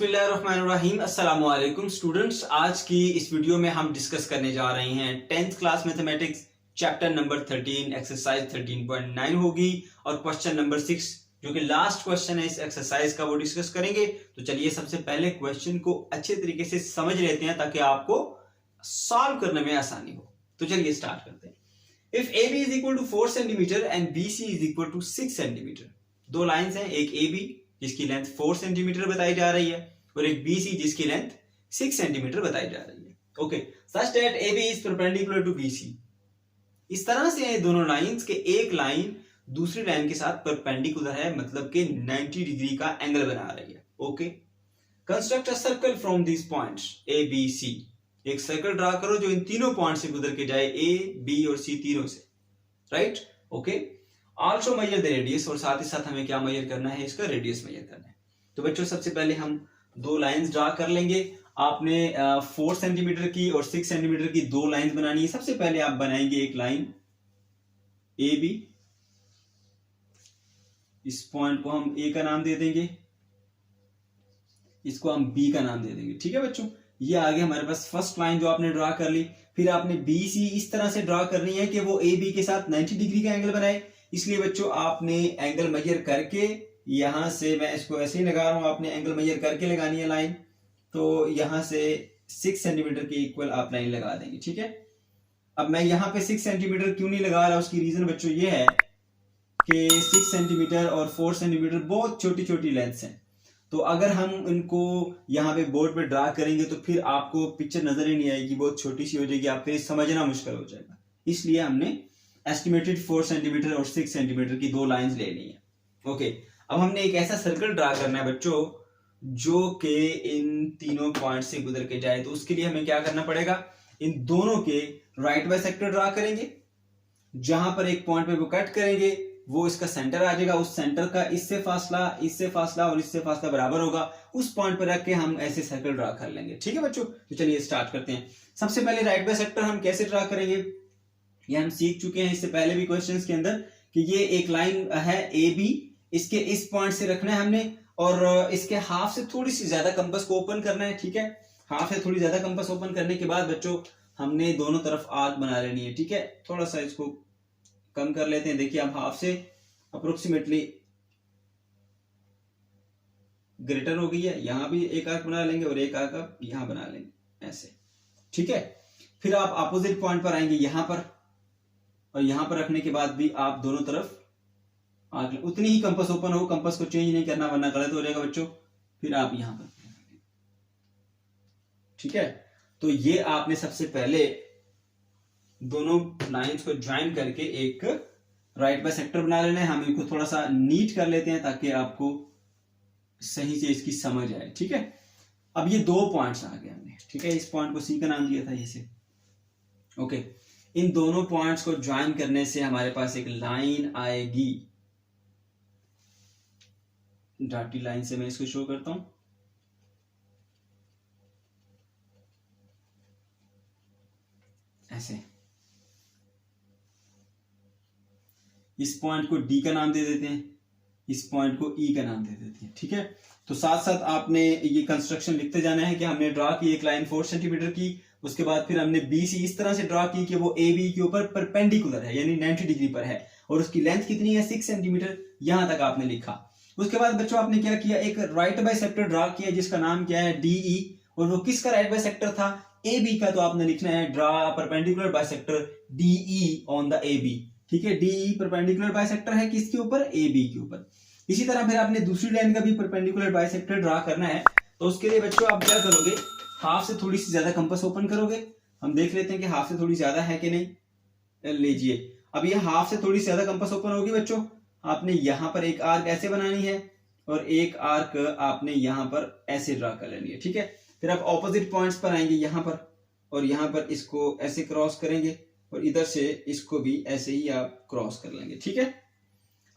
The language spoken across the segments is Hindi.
बिस्मिल्लाहिर्रहमानिर्रहीम। अस्सलाम वालेकुम स्टूडेंट्स, आज की इस वीडियो में हम डिस्कस करने जा रहे हैं 10th class mathematics chapter number 13 exercise 13.9 होगी और क्वेश्चन नंबर 6 जो कि लास्ट क्वेश्चन है इस एक्सरसाइज का वो डिस्कस करेंगे। तो चलिए सबसे पहले क्वेश्चन को अच्छे तरीके से समझ लेते हैं ताकि आपको सॉल्व करने में आसानी हो। तो चलिए स्टार्ट करते हैं। If AB is equal to 4 centimetre and BC is equal to 6 centimetre, दो लाइंस हैं, एक AB जिसकी लेंथ 4 सेंटीमीटर बताई जा रही है और एक BC जिसकी लेंथ 6 सेंटीमीटर बताई जा रही है। Okay, such that AB is perpendicular to BC। इस तरह से दोनों लाइंस के एक लाइन दूसरी लाइन के साथ परपेंडिकुलर है, मतलब कि 90 डिग्री का एंगल बना रही है। Okay, construct a circle from this points A B C। एक सर्कल ड्रा करो जो इन तीनों पॉइंट से गुजर के जाए, A B और C तीनों से, right. Okay, also measure the radius, और साथ ही साथ हमें क्या मेजर करना है, इसका रेडियस मेजर करना है। तो बच्चों सबसे पहले हम दो लाइंस ड्रा कर लेंगे। आपने 4 सेंटीमीटर की और 6 सेंटीमीटर की दो लाइंस बनानी है। सबसे पहले आप बनाएंगे एक लाइन AB, इस पॉइंट को हम A का नाम दे देंगे, इसको हम B का नाम दे देंगे। ठीक है बच्चों, ये आगे हमारे पास फर्स्ट लाइन जो आपने ड्रा कर ली। फिर आपने BC इस तरह से ड्रा करनी है कि वो AB के साथ 90 डिग्री का एंगल बनाए। इसलिए बच्चों आपने एंगल मेजर करके, यहां से मैं इसको ऐसे ही लगा रहा हूं, आपने एंगल मेजर करके लगानी है लाइन। तो यहां से 6 सेंटीमीटर के इक्वल आप लाइन लगा देंगे। ठीक है, अब मैं यहां पे 6 सेंटीमीटर क्यों नहीं लगा रहा, उसकी रीजन बच्चों ये है कि 6 सेंटीमीटर और 4 सेंटीमीटर बहुत छोटी छोटी लेंथ्स हैं। तो अगर हम इनको यहाँ पे बोर्ड पे ड्रा करेंगे तो फिर आपको पिक्चर नजर ही नहीं आएगी, बहुत छोटी सी हो जाएगी, आपके समझना मुश्किल हो जाएगा। इसलिए हमने एस्टिमेटेड 4 सेंटीमीटर और 6 सेंटीमीटर की दो लाइंस ले ली है। ओके, अब हमने एक ऐसा सर्कल ड्रा करना है बच्चों जो कि इन तीनों पॉइंट से गुजर के जाए। तो उसके लिए हमें क्या करना पड़ेगा, इन दोनों के राइट बाइसेक्टर ड्रा करेंगे। जहां पर एक पॉइंट पे वो कट करेंगे वो इसका सेंटर आ जाएगा, उस सेंटर का इससे फासला और इससे फासला बराबर होगा। उस पॉइंट पर रख के हम ऐसे सर्कल ड्रा कर लेंगे। ठीक है बच्चों, तो चलिए स्टार्ट करते हैं। सबसे पहले राइट बाइसेक्टर हम कैसे ड्रा करेंगे, ये हम सीख चुके हैं इससे पहले भी क्वेश्चंस के अंदर कि ये एक लाइन है AB, इसके इस पॉइंट से रखना है हमने और इसके हाफ से थोड़ी सी ज्यादा कंपास को ओपन करना है। ठीक है, हाफ से थोड़ी ज्यादा कंपास ओपन करने के बाद बच्चों हमने दोनों तरफ आर्क बना लेनी है। ठीक है, थोड़ा सा इसको कम कर लेते हैं। देखिए अब हाफ से अप्रोक्सीमेटली ग्रेटर हो गई है, यहां भी एक आर्क बना लेंगे और एक आर्क यहां बना लेंगे ऐसे। ठीक है, फिर आप अपोजिट पॉइंट पर आएंगे यहां पर, और यहां पर रखने के बाद भी आप दोनों तरफ आर्क, उतनी ही कंपास ओपन हो, कंपास को चेंज नहीं करना वरना गलत हो जाएगा बच्चों। फिर आप यहां पर, ठीक है, तो ये आपने सबसे पहले दोनों लाइंस को ज्वाइन करके एक राइट बाइसेक्टर बना लेना है। हम इनको थोड़ा सा नीट कर लेते हैं ताकि आपको सही से इसकी समझ आए। ठीक है, अब ये दो पॉइंट्स आ गए हमने। ठीक है, इस पॉइंट को C का नाम दिया था इसे। ओके, इन दोनों पॉइंट्स को ज्वाइन करने से हमारे पास एक लाइन आएगी। डॉटी लाइन से मैं इसको शो करता हूं, ऐसे। इस पॉइंट को D का नाम दे देते हैं, इस पॉइंट को E का नाम दे देते हैं। ठीक है, तो साथ साथ आपने ये कंस्ट्रक्शन लिखते जाना है कि हमने ड्रा की एक लाइन 4 सेंटीमीटर की, उसके बाद फिर हमने BC इस तरह से ड्रा की कि वो AB के ऊपर परपेंडिकुलर है, यानी 90 डिग्री पर है, और उसकी लेंथ कितनी है, 6 सेंटीमीटर। यहां तक आपने लिखा। उसके बाद बच्चों आपने क्या किया, एक राइट बाइसेक्टर ड्रा किया जिसका नाम क्या है, DE, और वो किसका राइट बाइसेक्टर था, AB का। तो आपने लिखना है draw perpendicular bisector DE on the AB। ठीक है, DE परपेंडिकुलर बाइसेक्टर है किसके ऊपर, AB के ऊपर। इसी तरह फिर आपने दूसरी लाइन का भी परपेंडिकुलर बाइसेक्टर ड्रा करना है। तो उसके लिए बच्चों आप क्या करोगे, हाफ से थोड़ी सी ज्यादा कंपास ओपन करोगे। हम देख लेते हैं कि हाफ से थोड़ी ज्यादा है कि नहीं। लीजिए, अब ये हाफ से थोड़ी ज्यादा कंपास ओपन होगी बच्चों। आपने यहां पर एक आर्क ऐसे बनानी है और एक आर्क आपने यहां पर ऐसे ड्रा कर लेनी है। ठीक है, फिर आप ऑपोजिट पॉइंट्स पर आएंगे यहां पर, और यहां पर इसको ऐसे क्रॉस करेंगे और इधर से इसको भी ऐसे ही आप क्रॉस कर लेंगे। ठीक है,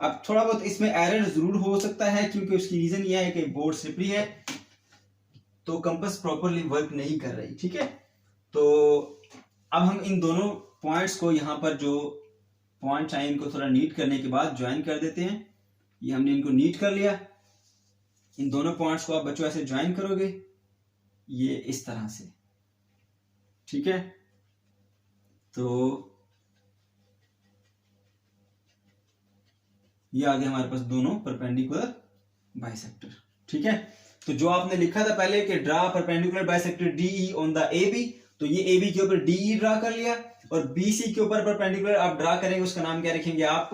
अब थोड़ा बहुत इसमें एरर जरूर हो सकता है क्योंकि उसकी रीजन यह है कि बोर्ड स्लिपरी है, तो कंपास प्रॉपरली वर्क नहीं कर रही। ठीक है, तो अब हम इन दोनों पॉइंट्स को, यहां पर जो पॉइंट्स आए इनको थोड़ा नीट करने के बाद ज्वाइन कर देते हैं। ये हमने इनको नीट कर लिया। इन दोनों पॉइंट्स को आप बच्चों ऐसे ज्वाइन करोगे, ये इस तरह से, ठीक है। तो ये आ गया हमारे पास दोनों परपेंडिकुलर बाइसेक्टर, ठीक है। तो जो आपने लिखा था पहले कि draw perpendicular bisector DE on the AB, तो ये एबी के ऊपर डीई ड्रा कर लिया, और बीसी के ऊपर परपेंडिकुलर आप ड्रा करेंगे, उसका नाम क्या रखेंगे आप,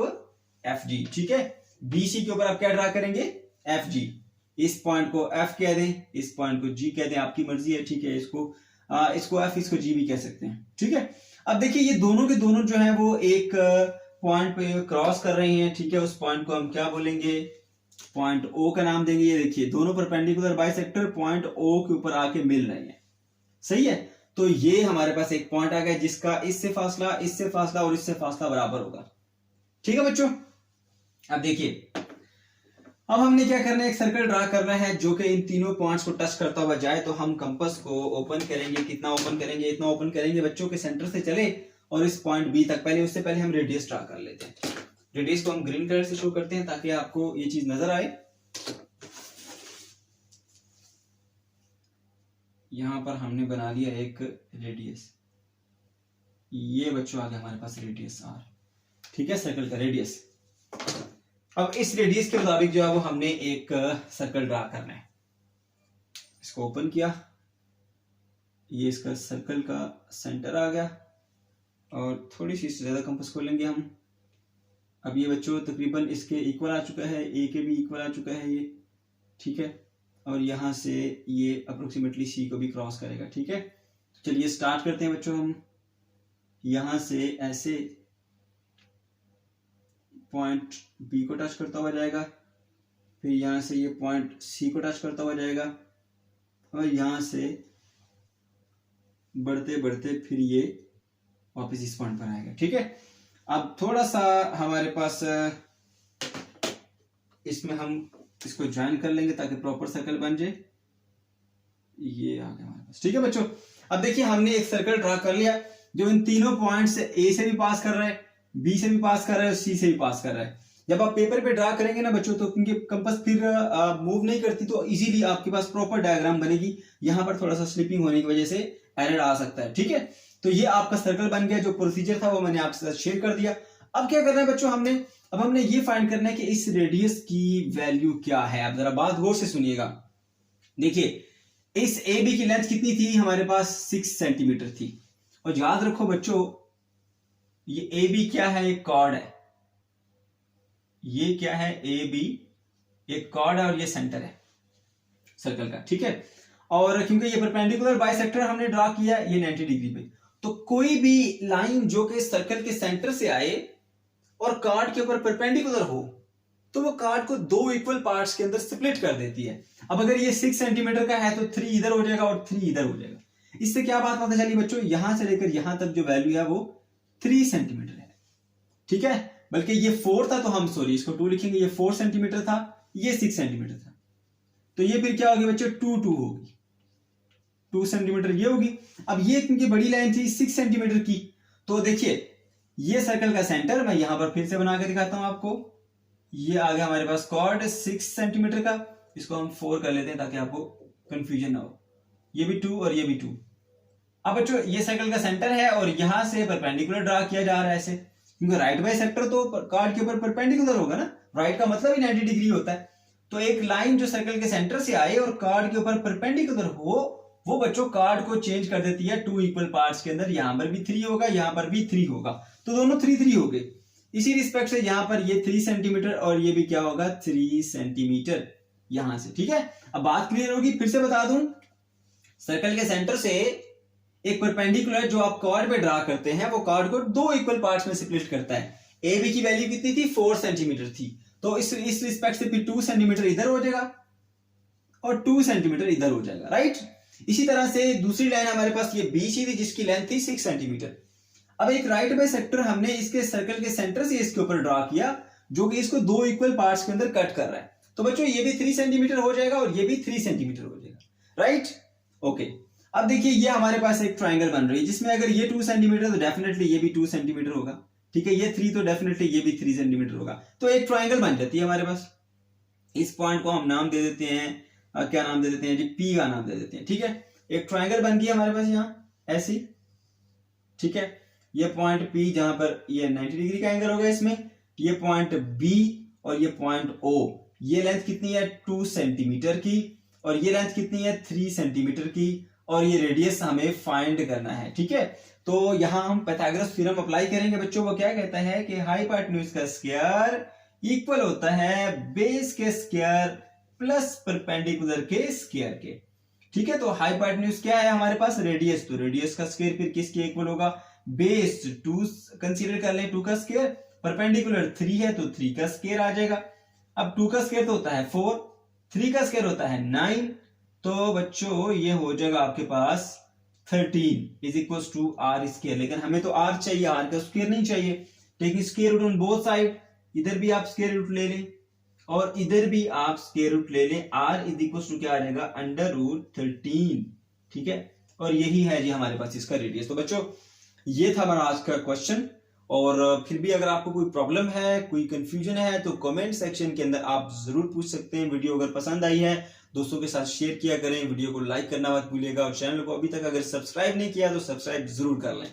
एफजी, ठीक है। बीसी के ऊपर आप क्या ड्रा करेंगे, एफजी। इस पॉइंट को एफ कह दें, इस पॉइंट को जी कह दें, आपकी मर्जी है, ठीक है। इसको एफ, इसको जी भी कह सकते हैं, ठीक है। अब देखिए ये दोनों के दोनों जो है वो एक पॉइंट पे क्रॉस कर रहे हैं, ठीक है। उस पॉइंट को हम क्या बोलेंगे, पॉइंट ओ का नाम देंगे। ये देखिए दोनों परपेंडिकुलर बाइसेक्टर पॉइंट ओ के ऊपर आके मिल रहे हैं, सही है। तो ये हमारे पास एक पॉइंट आ गया जिसका इससे फासला, इससे फासला और इससे फासला बराबर होगा, ठीक है बच्चों। अब देखिए अब हमने क्या करना है, एक सर्कल ड्रा करना है जो कि इन तीनों पॉइंट्स को टच करता हुआ जाए। तो हम कंपास को ओपन करेंगे, कितना ओपन करेंगे, इतना ओपन करेंगे बच्चों के सेंटर से चले और इस पॉइंट बी तक। पहले उससे पहले हम रेडियस ड्रा कर लेते हैं। रेडियस को हम ग्रीन कलर से शो करते हैं ताकि आपको ये चीज नजर आए। यहां पर हमने बना लिया एक रेडियस, ये बच्चों आ गया हमारे पास रेडियस आर, ठीक है, सर्कल का रेडियस। अब इस रेडियस के मुताबिक जो है वो हमने एक सर्कल ड्रा करना है। इसको ओपन किया, ये इसका सर्कल का सेंटर आ गया, और थोड़ी सी इससे ज्यादा कंपास खोलेंगे हम। अब ये बच्चों तकरीबन इसके इक्वल आ चुका है, ए के भी इक्वल आ चुका है ये, ठीक है। और यहां से ये अप्रोक्सीमेटली सी को भी क्रॉस करेगा, ठीक है। तो चलिए स्टार्ट करते हैं बच्चों। हम यहां से ऐसे पॉइंट बी को टच करता हुआ जाएगा, फिर यहां से ये पॉइंट सी को टच करता हुआ जाएगा, और यहां से बढ़ते बढ़ते फिर ये वापस इस पॉइंट पर आएगा, ठीक है। अब थोड़ा सा हमारे पास इसमें हम इसको ज्वाइन कर लेंगे ताकि प्रॉपर सर्कल बन जाए। ये आ गया हमारे पास, ठीक है बच्चों। अब देखिए हमने एक सर्कल ड्रा कर लिया जो इन तीनों पॉइंट्स ए से भी पास कर रहा है, बी से भी पास कर रहा है और सी से भी पास कर रहा है। जब आप पेपर पे ड्रा करेंगे ना बच्चों, तो क्योंकि कंपास फिर मूव नहीं करती, तो इजीली आपके पास प्रॉपर डायग्राम बनेगी। यहां पर थोड़ा सा स्लिपिंग होने की वजह से एरर आ सकता है, ठीक है। तो ये आपका सर्कल बन गया। जो प्रोसीजर था वो मैंने आपके साथ शेयर कर दिया। अब क्या करना है बच्चों, अब हमने ये फाइंड करना है कि इस रेडियस की वैल्यू क्या है। आप जरा बात गौर से सुनिएगा। देखिए इस ए बी की लेंथ कितनी थी हमारे पास, 6 सेंटीमीटर थी। और याद रखो बच्चों, ये ए बी क्या है, एक कॉर्ड है। ये क्या है, ए बी एक कॉर्ड है और ये सेंटर है सर्कल का, ठीक है। और क्योंकि ये परपेंडिकुलर बाइसेक्टर हमने ड्रा किया ये 90 डिग्री पे, तो कोई भी लाइन जो कि सर्कल के सेंटर से आए और कार्ड के ऊपर परपेंडिकुलर हो, तो वो कार्ड को दो इक्वल पार्ट्स के अंदर स्प्लिट कर देती है। अब अगर ये 6 सेंटीमीटर का है तो 3 इधर हो जाएगा और 3 इधर हो जाएगा। इससे क्या बात पता चली बच्चों, यहां से लेकर यहां तक जो वैल्यू है वो 3 सेंटीमीटर है, ठीक है। बल्कि ये 4 था तो हम सॉरी इसको 2 लिखेंगे, ये 4 सेंटीमीटर था, ये 6 सेंटीमीटर था, तो ये फिर क्या होगी बच्चों, 2 होगी, 2 सेंटीमीटर ये होगी। अब ये क्योंकि बड़ी लाइन थी 6 सेंटीमीटर की, तो देखिए ये सर्कल का सेंटर मैं यहां पर फिर से बना के दिखाता हूं आपको। ये आ गया हमारे पास कॉर्ड 6 सेंटीमीटर का, इसको हम 4 कर लेते हैं ताकि आपको कंफ्यूजन ना हो। ये भी 2 और ये भी 2। अब बच्चों ये सर्कल का सेंटर है और यहां से परपेंडिकुलर ड्रा किया जा रहा है ऐसे, क्योंकि राइट बाइसेक्टर तो कार्ड के ऊपर परपेंडिकुलर होगा ना, राइट का मतलब ही 90 डिग्री होता है। तो एक लाइन जो सर्कल के सेंटर से आए और कार्ड के ऊपर परपेंडिकुलर हो, वो बच्चों कार्ड को चेंज कर देती है 2 इक्वल पार्ट्स के अंदर। यहां पर भी 3 होगा, यहां पर भी 3 होगा, तो दोनों 3 हो गए। इसी रिस्पेक्ट से यहां पर ये 3 सेंटीमीटर और ये भी क्या होगा, 3 सेंटीमीटर यहां से, ठीक है। अब बात क्लियर होगी, फिर से बता दूं, सर्कल के सेंटर से एक परपेंडिकुलर जो आप कार्ड पे ड्रा करते हैं, वो कार्ड को 2 इक्वल पार्ट्स में स्प्लिट करता है। ए बी की वैल्यू कितनी थी, 4 सेंटीमीटर थी, तो इस रिस्पेक्ट से फिर 2 सेंटीमीटर इधर हो जाएगा और 2 सेंटीमीटर इधर हो जाएगा, राइट। इसी तरह से दूसरी लाइन हमारे पास ये बीसी थी जिसकी लेंथ थी 6 सेंटीमीटर। अब एक राइट बाइसेक्टर हमने इसके सर्कल के सेंटर से इसके ऊपर ड्रा किया जो कि इसको 2 इक्वल पार्ट्स के अंदर कट कर रहा है, तो बच्चों ये भी 3 सेंटीमीटर हो जाएगा और ये भी 3 सेंटीमीटर हो जाएगा, राइट, ओके। अब देखिए ये हमारे पास एक ट्राइंगल बन रही है जिसमें अगर ये 2 सेंटीमीटर तो डेफिनेटली ये भी 2 सेंटीमीटर होगा, ठीक है। ये 3 तो डेफिनेटली ये भी 3 सेंटीमीटर होगा, तो एक ट्राइंगल बन जाती है हमारे पास। इस पॉइंट को हम नाम दे देते हैं क्या नाम दे देते हैं जी, पी का नाम दे देते हैं। ठीक है, एक ट्रायंगल बन गया हमारे पास यहाँ ऐसी। ठीक है, ये पॉइंट पी जहां पर ये 90 डिग्री का एंगल होगा इसमें, ये पॉइंट बी और ये पॉइंट ओ, ये लेंथ कितनी है 2 सेंटीमीटर की और ये लेंथ कितनी है 3 सेंटीमीटर की और ये रेडियस हमें फाइंड करना है। ठीक है, तो यहां हम पाइथागोरस थ्योरम अप्लाई करेंगे बच्चों। वो क्या कहता है कि हाइपोटेन्यूज का स्क्वायर इक्वल होता है बेस के स्क्वायर प्लस परपेंडिकुलर के स्क्वायर के। ठीक है, तो हाइपोटेन्यूज क्या है हमारे पास, रेडियस, तो रेडियस का स्क्वायर फिर किसके इक्वल होगा, बेस 2 कंसीडर कर लें, 2 का स्क्वायर, परपेंडिकुलर 3 है तो 3 का स्क्वायर आ जाएगा। अब 2 का स्क्वायर तो होता है 4, 3 का स्क्वायर होता है 9, तो बच्चों ये हो जाएगा आपके पास 13 is equal to R square. लेकिन हमें तो आर चाहिए, आर का स्क्वायर नहीं चाहिए। Taking square root on both side, इधर भी आप स्क्वायर रूट ले लें और इधर भी आप स्क्वायर रूट ले लें, आर इज इक्वल टू क्या आ जाएगा, अंडर रूट 13। ठीक है, और यही है जी हमारे पास इसका रेडियस। तो बच्चों ये था हमारा आज का क्वेश्चन। और फिर भी अगर आपको कोई प्रॉब्लम है, कोई कंफ्यूजन है तो कमेंट सेक्शन के अंदर आप जरूर पूछ सकते हैं। वीडियो अगर पसंद आई है दोस्तों के साथ शेयर किया करें, वीडियो को लाइक करना मत भूलिएगा और चैनल को अभी तक अगर सब्सक्राइब नहीं किया तो सब्सक्राइब जरूर कर लें।